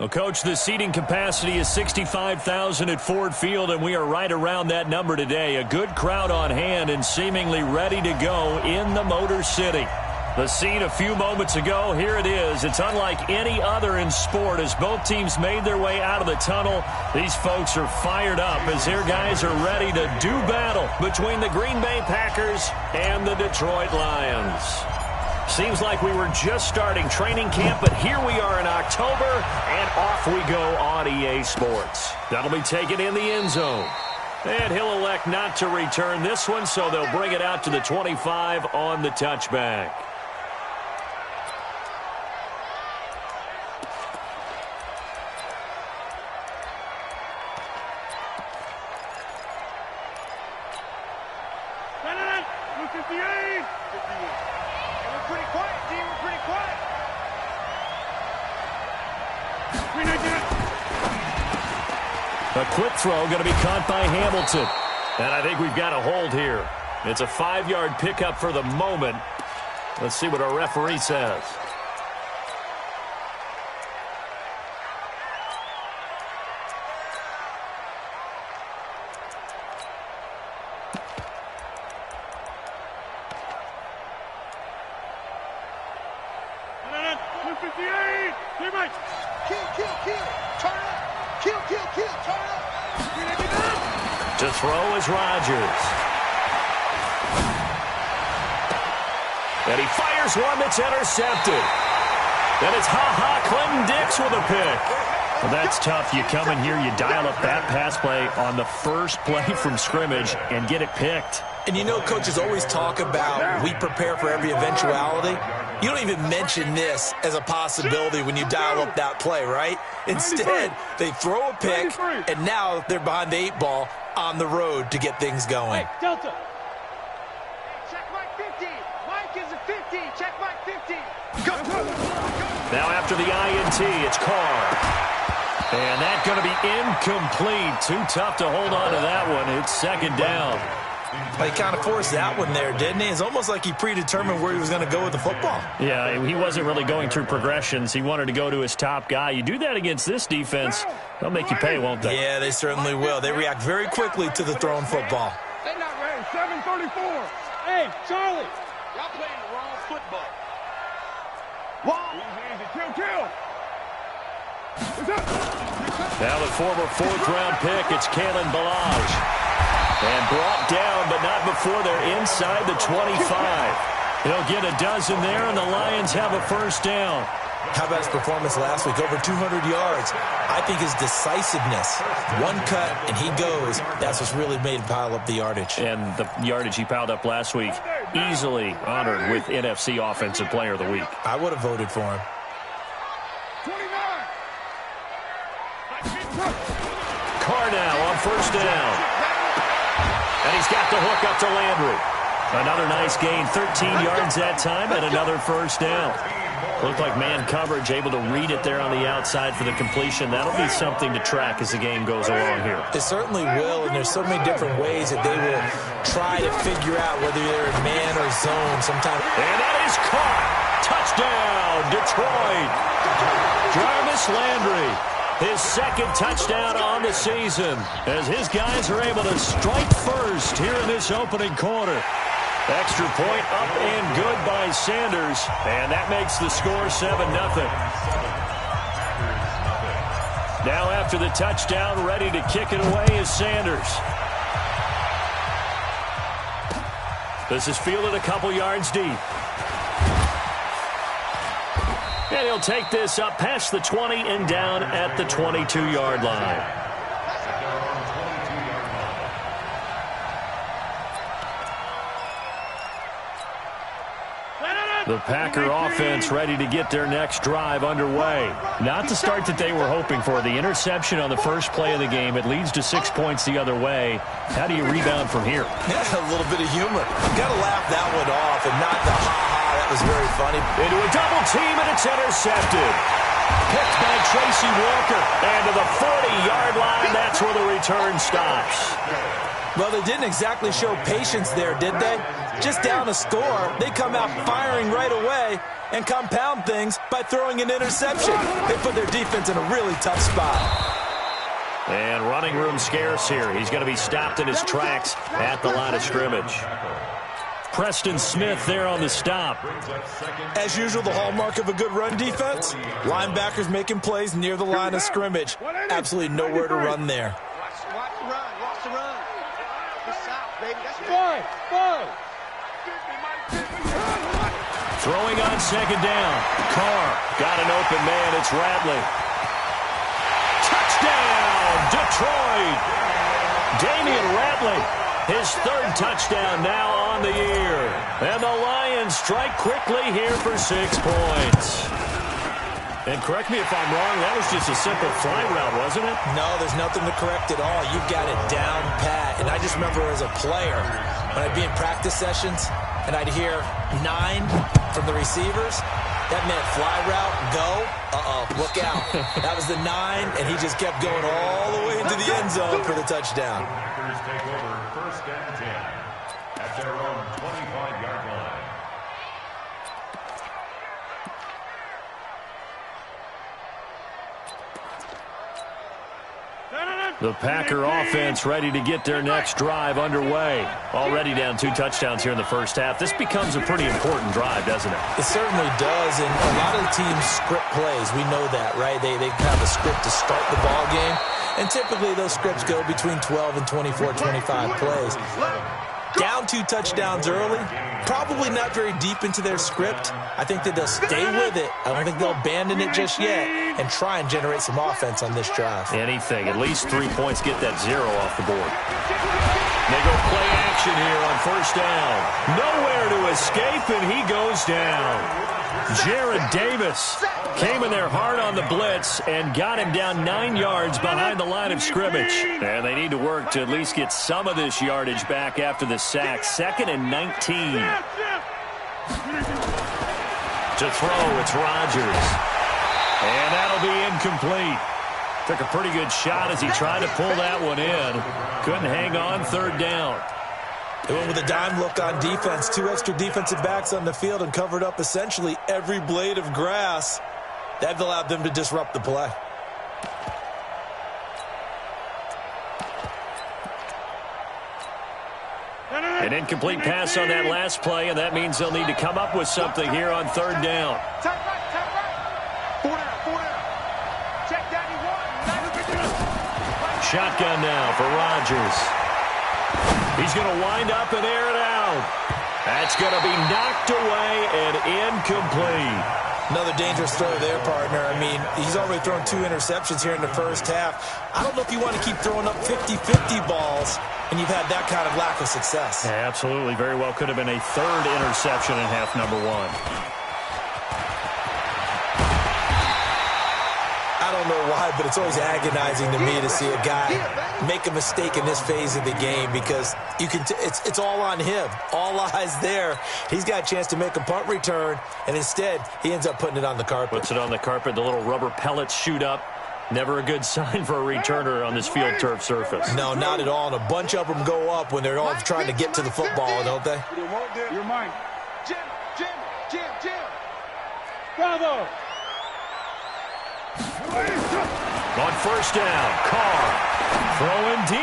Well, Coach, the seating capacity is 65,000 at Ford Field, and we are right around that number today. A good crowd on hand and seemingly ready to go in the Motor City. The scene a few moments ago, here it is. It's unlike any other in sport as both teams made their way out of the tunnel. These folks are fired up as their guys are ready to do battle between the Green Bay Packers and the Detroit Lions. Seems like we were just starting training camp, but here we are in October, and off we go on EA Sports. That'll be taken in the end zone. And he'll elect not to return this one, so they'll bring it out to the 25 on the touchback. A quick throw going to be caught by Hamilton. And I think we've got a hold here. It's a 5-yard pickup for the moment. Let's see what our referee says. To throw is Rodgers. And he fires one that's intercepted. And it's Clinton Dix with a pick. Well, that's tough. You come in here, you dial up that pass play on the first play from scrimmage and get it picked. And you know, coaches always talk about we prepare for every eventuality. You don't even mention this as a possibility when you dial up that play, right? Instead, they throw a pick, and now they're behind the 8 ball on the road to get things going. Hey, Delta. Check Mike 50. Mike is a 50. Check Mike 50. Go. Now after the INT, it's Carr. And that's going to be incomplete. Too tough to hold on to that one. It's second down. Well, he kind of forced that one there, didn't he? It's almost like he predetermined where he was going to go with the football. Yeah, he wasn't really going through progressions. He wanted to go to his top guy. You do that against this defense, they'll make you pay, won't they? Yeah, they certainly will. They react very quickly to the thrown football. They're not ready. 7:34. Hey, Charlie. Y'all playing the wrong football. Wrong. Kill. Now the former 4th-round pick, it's Kalen Ballage. And brought down, but not before they're inside the 25. He'll get a dozen there, and the Lions have a first down. How about his performance last week? Over 200 yards. I think his decisiveness, one cut, and he goes. That's what's really made him pile up the yardage. And the yardage he piled up last week, easily honored with NFC Offensive Player of the Week. I would have voted for him. 29. Carr now on first down. And he's got the hook up to Landry. Another nice gain, 13 yards that time, and another first down. Looked like man coverage, able to read it there on the outside for the completion. That'll be something to track as the game goes along here. It certainly will, and there's so many different ways that they will try to figure out whether they're in man or zone sometimes. And that is caught. Touchdown, Detroit. Jarvis Landry. His second touchdown on the season as his guys are able to strike first here in this opening quarter. Extra point up and good by Sanders, and that makes the score 7-0. Now after the touchdown, ready to kick it away is Sanders. This is fielded a couple yards deep. And he'll take this up past the 20 and down at the 22-yard line. The Packer offense ready to get their next drive underway. Not the start that they were hoping for. The interception on the first play of the game. It leads to 6 points the other way. How do you rebound from here? Yeah, a little bit of humor. You've got to laugh that one off and not the ha-ha. That was very funny. Into a double team, and it's intercepted. Picked by Tracy Walker. And to the 40-yard line, that's where the return stops. Well, they didn't exactly show patience there, did they? Just down a score, they come out firing right away and compound things by throwing an interception. They put their defense in a really tough spot. And running room scarce here. He's going to be stopped in his tracks at the line of scrimmage. Preston Smith there on the stop. As usual, the hallmark of a good run defense, linebackers making plays near the line of scrimmage. Absolutely nowhere to run there. Watch the run. Watch the run. Just south, baby. That's fine. Throwing on second down. Carr got an open man. It's Radley. Touchdown, Detroit. Damian Radley, his third touchdown now on the year. And the Lions strike quickly here for 6 points. And correct me if I'm wrong, that was just a simple fly route, wasn't it? No, there's nothing to correct at all. You've got it down pat. And I just remember as a player, when I'd be in practice sessions, and I'd hear 9 from the receivers, that meant fly route, go, look out. That was the 9, and he just kept going all the way into the end zone for the touchdown. Take over first and 10 at their own 25-yard line. The Packer offense ready to get their next drive underway. Already down 2 touchdowns here in the first half. This becomes a pretty important drive, doesn't it? It certainly does, and a lot of the teams script plays. We know that, right? They have a script to start the ball game, and typically those scripts go between 12 and 24, 25 plays. Down 2 touchdowns early, probably not very deep into their script. I think that they'll stay with it. I don't think they'll abandon it just yet and try and generate some offense on this drive. Anything. At least 3 points, get that 0 off the board. They go play action here on first down. Nowhere to escape, and he goes down. Jared Davis came in there hard on the blitz and got him down 9 yards behind the line of scrimmage. And they need to work to at least get some of this yardage back after the sack. 2nd and 19. To throw, it's Rodgers. And that'll be incomplete. Took a pretty good shot as he tried to pull that one in. Couldn't hang on, 3rd down. They went with a dime look on defense. 2 extra defensive backs on the field and covered up essentially every blade of grass. That allowed them to disrupt the play. An incomplete pass on that last play, and that means they'll need to come up with something here on 3rd down. Turn right. 4 down. Check down, he won. Shotgun now for Rodgers. He's going to wind up and air it out. That's going to be knocked away and incomplete. Another dangerous throw there, partner. I mean, he's already thrown 2 interceptions here in the first half. I don't know if you want to keep throwing up 50-50 balls, and you've had that kind of lack of success. Yeah, absolutely. Very well could have been a 3rd interception in half number 1. I don't know why, but it's always agonizing to me to see a guy make a mistake in this phase of the game because you can. It's all on him. All eyes there. He's got a chance to make a punt return, and instead he ends up putting it on the carpet. Puts it on the carpet. The little rubber pellets shoot up. Never a good sign for a returner on this field turf surface. No, not at all. And a bunch of them go up when they're all trying to get to the football, don't they? You're mine. Jim. Bravo. On first down, Carr throwing deep.